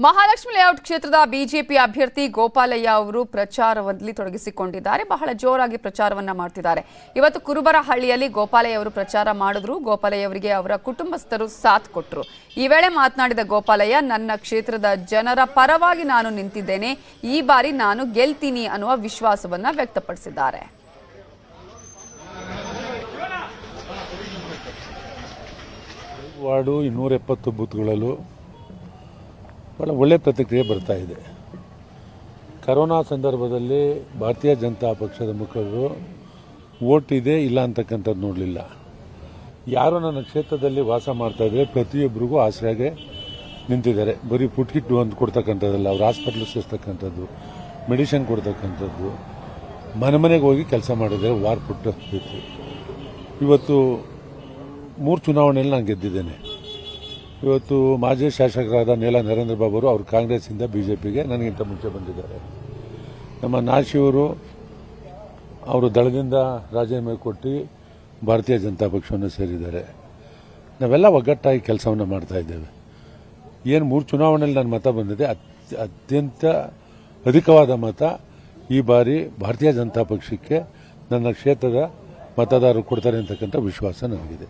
Mahalakshmi layout ಕ್ಷೇತ್ರದ BJP ಅಭ್ಯರ್ಥಿ ಗೋಪಾಲಯ್ಯ ಅವರು ಪ್ರಚಾರದಲ್ಲಿ ತೊಡಗಿಸಿಕೊಂಡಿದ್ದಾರೆ. ಬಹಳ ಜೋರಾಗಿ ಪ್ರಚಾರವನ್ನ ಮಾಡ್ತಿದ್ದಾರೆ. ಇವತ್ತು ಕುರುಬರಹಳ್ಳಿಯಲ್ಲಿ ಗೋಪಾಲಯ್ಯ ಅವರು ಪ್ರಚಾರ ಮಾಡಿದ್ರು. ಗೋಪಾಲಯ್ಯ ಅವರಿಗೆ ಅವರ ಕುಟುಂಬಸ್ಥರು ಸಾಥ್ ಕೊಟ್ಟರು. ಈ ವೇಳೆ ಮಾತನಾಡಿದ ಗೋಪಾಲಯ್ಯ, ನನ್ನ ಕ್ಷೇತ್ರದ ಜನರ ಪರವಾಗಿ ನಾನು ನಿಂತಿದ್ದೇನೆ, ಈ ಬಾರಿ ನಾನು ಗೆಲ್ತೀನಿ ಅನ್ನುವ ವಿಶ್ವಾಸವನ್ನ ವ್ಯಕ್ತಪಡಿಸಿದ್ದಾರೆ. ವಾರ್ಡು 270 ಬೂತ್ಗಳಲ್ಲೂ ಭಾಳ ಒಳ್ಳೆಯ ಪ್ರತಿಕ್ರಿಯೆ ಬರ್ತಾ ಇದೆ. ಕರೋನಾ ಸಂದರ್ಭದಲ್ಲಿ ಭಾರತೀಯ ಜನತಾ ಪಕ್ಷದ ಮುಖಂಡರು ವೋಟ್ ಇದೆ ಇಲ್ಲ ಅಂತಕ್ಕಂಥದ್ದು ನೋಡಲಿಲ್ಲ. ಯಾರು ನನ್ನ ಕ್ಷೇತ್ರದಲ್ಲಿ ವಾಸ ಮಾಡ್ತಾ ಇದ್ದಾರೆ ಪ್ರತಿಯೊಬ್ಬರಿಗೂ ಆಸರೆಯಾಗೆ ನಿಂತಿದ್ದಾರೆ. ಬರೀ ಫುಡ್ ಕಿಟ್ ಒಂದು ಕೊಡ್ತಕ್ಕಂಥದ್ದಲ್ಲ, ಅವ್ರು ಹಾಸ್ಪಿಟ್ಲ್ ಸೇರಿಸ್ತಕ್ಕಂಥದ್ದು, ಮೆಡಿಸಿನ್ ಕೊಡ್ತಕ್ಕಂಥದ್ದು, ಮನೆಗೆ ಹೋಗಿ ಕೆಲಸ ಮಾಡಿದ್ದಾರೆ. ವಾರ್ ಪುಟ್ಟು ಇವತ್ತು 3 ಚುನಾವಣೆಯಲ್ಲಿ ನಾನು ಗೆದ್ದಿದ್ದೇನೆ. ಇವತ್ತು ಮಾಜಿ ಶಾಸಕರಾದ ನೇಲಾ ನರೇಂದ್ರ ಬಾಬು ಅವರು ಕಾಂಗ್ರೆಸ್ಸಿಂದ ಬಿಜೆಪಿಗೆ ನನಗಿಂತ ಮುಂಚೆ ಬಂದಿದ್ದಾರೆ. ನಮ್ಮ ನಾಶಿಯವರು ಅವರು ದಳದಿಂದ ರಾಜೀನಾಮೆ ಕೊಟ್ಟು ಭಾರತೀಯ ಜನತಾ ಪಕ್ಷವನ್ನು ಸೇರಿದ್ದಾರೆ. ನಾವೆಲ್ಲ ಒಗ್ಗಟ್ಟಾಗಿ ಕೆಲಸವನ್ನು ಮಾಡ್ತಾ ಇದ್ದೇವೆ. ಏನು 3 ಚುನಾವಣೆಯಲ್ಲಿ ನನ್ನ ಮತ ಬಂದಿದೆ, ಅತ್ಯಂತ ಅಧಿಕವಾದ ಮತ ಈ ಬಾರಿ ಭಾರತೀಯ ಜನತಾ ಪಕ್ಷಕ್ಕೆ ನನ್ನ ಕ್ಷೇತ್ರದ ಮತದಾರರು ಕೊಡ್ತಾರೆ ಅಂತಕ್ಕಂಥ ವಿಶ್ವಾಸ ನನಗಿದೆ.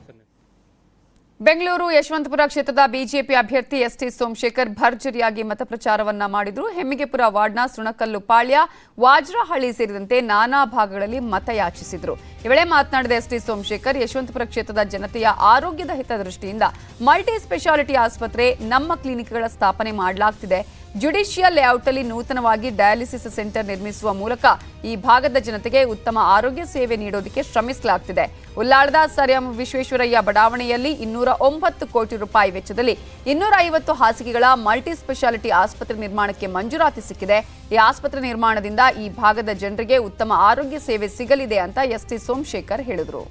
ಬೆಂಗಳೂರು ಯಶವಂತಪುರ ಕ್ಷೇತ್ರದ ಬಿಜೆಪಿ ಅಭ್ಯರ್ಥಿ ಎಸ್ಟಿ ಸೋಮಶೇಖರ್ ಭರ್ಜರಿಯಾಗಿ ಮತ ಪ್ರಚಾರವನ್ನ ಮಾಡಿದ್ರು. ಹೆಮ್ಮಿಗೆಪುರ ವಾರ್ಡ್ನ ಸುಣಕಲ್ಲು ಪಾಳ್ಯ, ವಾಜ್ರಹಳ್ಳಿ ಸೇರಿದಂತೆ ನಾನಾ ಭಾಗಗಳಲ್ಲಿ ಮತಯಾಚಿಸಿದ್ರು. ಈ ವೇಳೆ ಮಾತನಾಡಿದ ಎಸ್ಟಿ ಸೋಮಶೇಖರ್, ಯಶವಂತಪುರ ಕ್ಷೇತ್ರದ ಜನತೆಯ ಆರೋಗ್ಯದ ಹಿತದೃಷ್ಟಿಯಿಂದ ಮಲ್ಟಿ ಸ್ಪೆಷಾಲಿಟಿ ಆಸ್ಪತ್ರೆ, ನಮ್ಮ ಕ್ಲಿನಿಕ್ಗಳ ಸ್ಥಾಪನೆ ಮಾಡಲಾಗುತ್ತಿದೆ. ಜುಡಿಷಿಯಲ್ ಲೇಔಟ್ನಲ್ಲಿ ನೂತನವಾಗಿ ಡಯಾಲಿಸಿಸ್ ಸೆಂಟರ್ ನಿರ್ಮಿಸುವ ಮೂಲಕ ಈ ಭಾಗದ ಜನತೆಗೆ ಉತ್ತಮ ಆರೋಗ್ಯ ಸೇವೆ ನೀಡೋದಕ್ಕೆ ಶ್ರಮಿಸಲಾಗುತ್ತಿದೆ. ಉಲ್ಲಾಳದ ಸರ್ ಎಂ ವಿಶ್ವೇಶ್ವರಯ್ಯ ಬಡಾವಣೆಯಲ್ಲಿ 209 ಕೋಟಿ ರೂಪಾಯಿ ವೆಚ್ಚದಲ್ಲಿ 250 ಹಾಸಿಗೆಗಳ ಮಲ್ಟಿ ಸ್ಪೆಷಾಲಿಟಿ ಆಸ್ಪತ್ರೆ ನಿರ್ಮಾಣಕ್ಕೆ ಮಂಜೂರಾತಿ ಸಿಕ್ಕಿದೆ. ಈ ಆಸ್ಪತ್ರೆ ನಿರ್ಮಾಣದಿಂದ ಈ ಭಾಗದ ಜನರಿಗೆ ಉತ್ತಮ ಆರೋಗ್ಯ ಸೇವೆ ಸಿಗಲಿದೆ ಅಂತ ಎಸ್ಟಿ ಸೋಮಶೇಖರ್ ಹೇಳಿದರು.